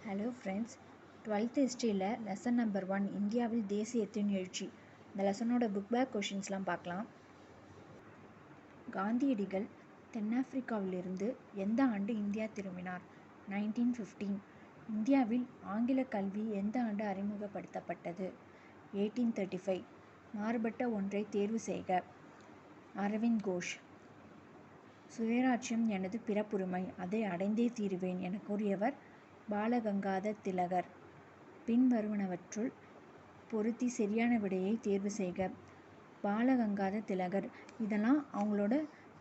Hello friends, 12th ஹிஸ்ட்ரியில் lesson number 1 இந்தியாவில் தேசியத்தின் எழுச்சி. இந்த லெசனோட புக் பேக் கொஷின்ஸ்லாம் பார்க்கலாம். காந்தியடிகள் தென்னாப்பிரிக்காவிலிருந்து எந்த ஆண்டு இந்தியா திரும்பினார்? 1915. இந்தியாவில் ஆங்கில கல்வி எந்த ஆண்டு அறிமுகப்படுத்தப்பட்டது? 1835. மாறுபட்ட ஒன்றை தேர்வு செய்க. அரவிந்த் கோஷ். சுயராஜ்யம் எனது பிறப்புரிமை, அதை அடைந்தே தீருவேன் என கூறியவர் பாலகங்காதர் திலகர். பின்வருவனவற்றுள் பொருத்தி சரியான விடையை தேர்வு செய்க. பாலகங்காதர் திலகர். இதெல்லாம் அவங்களோட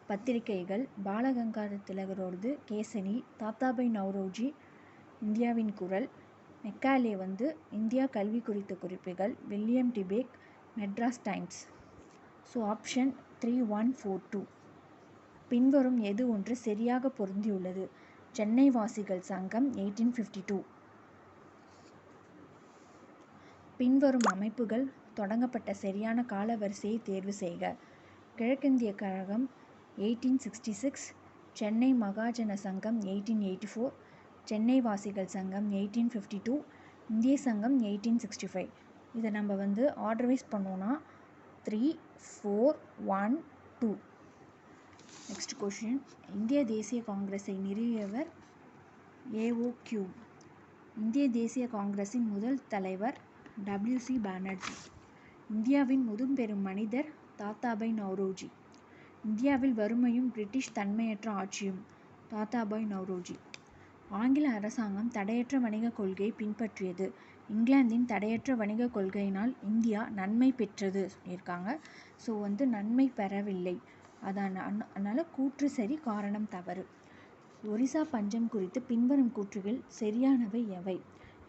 பத்திரிகைகள். பாலகங்காதர் திலகரோடது கேசனி, தாத்தாபாய் நவ்ரோஜி இந்தியாவின் குரல், மெக்காலே இந்தியா கல்வி குறித்த குறிப்புகள், வில்லியம் டிபேக் மெட்ராஸ் டைம்ஸ். So option 3142. பின்வரும் எது ஒன்று சரியாக பொருந்தியுள்ளது? சென்னை வாசிகள் சங்கம் 1852. பின்வரும் அமைப்புகள் தொடங்கப்பட்ட சரியான காலவரிசையை தேர்வு செய்க. கிழக்கிந்திய கழகம் 1866, சென்னை மகாஜன சங்கம் 1884, சென்னை வாசிகள் சங்கம் 1852, இந்திய சங்கம் 1865. இதை நம்ம ஆர்டர்வைஸ் பண்ணோன்னா 3, 4, 1, 2. Next question. இந்திய தேசிய காங்கிரஸை நிறுவியவர் AOQ. இந்திய தேசிய காங்கிரஸின் முதல் தலைவர் WC பானர்ஜி. இந்தியாவின் முதுபெரும் மனிதர் தாத்தாபாய் நவ்ரோஜி. இந்தியாவில் வறுமையும் பிரிட்டிஷ் தன்மையற்ற ஆட்சியும் தாத்தாபாய் நவ்ரோஜி. ஆங்கில அரசாங்கம் தடையற்ற வணிக கொள்கையை பின்பற்றியது. இங்கிலாந்தின் தடையற்ற வணிக கொள்கையினால் இந்தியா நன்மை பெற்றது சொல்லியிருக்காங்க. ஸோ நன்மை பெறவில்லை. அதனால் கூற்று சரி, காரணம் தவறு. ஒரிசா பஞ்சம் குறித்து பின்வரும் கூற்றுகள் சரியானவை எவை?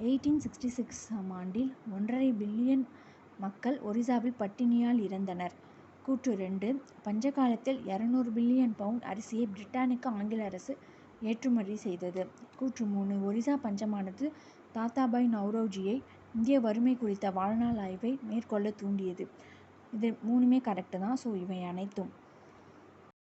1866 ஆண்டில் 1.5 பில்லியன் மக்கள் ஒரிசாவில் பட்டினியால் இறந்தனர். கூற்று 2. பஞ்ச காலத்தில் 200 பில்லியன் பவுண்ட் அரிசியை பிரிட்டானுக்கு ஆங்கில அரசு ஏற்றுமதி செய்தது. கூற்று 3. ஒரிசா பஞ்சமானது தாத்தாபாய் நவ்ரோஜியை இந்திய வறுமை குறித்த வாழ்நாள் ஆய்வை மேற்கொள்ள தூண்டியது. இது 3மே கரெக்டு தான். ஸோ இவை அனைத்தும்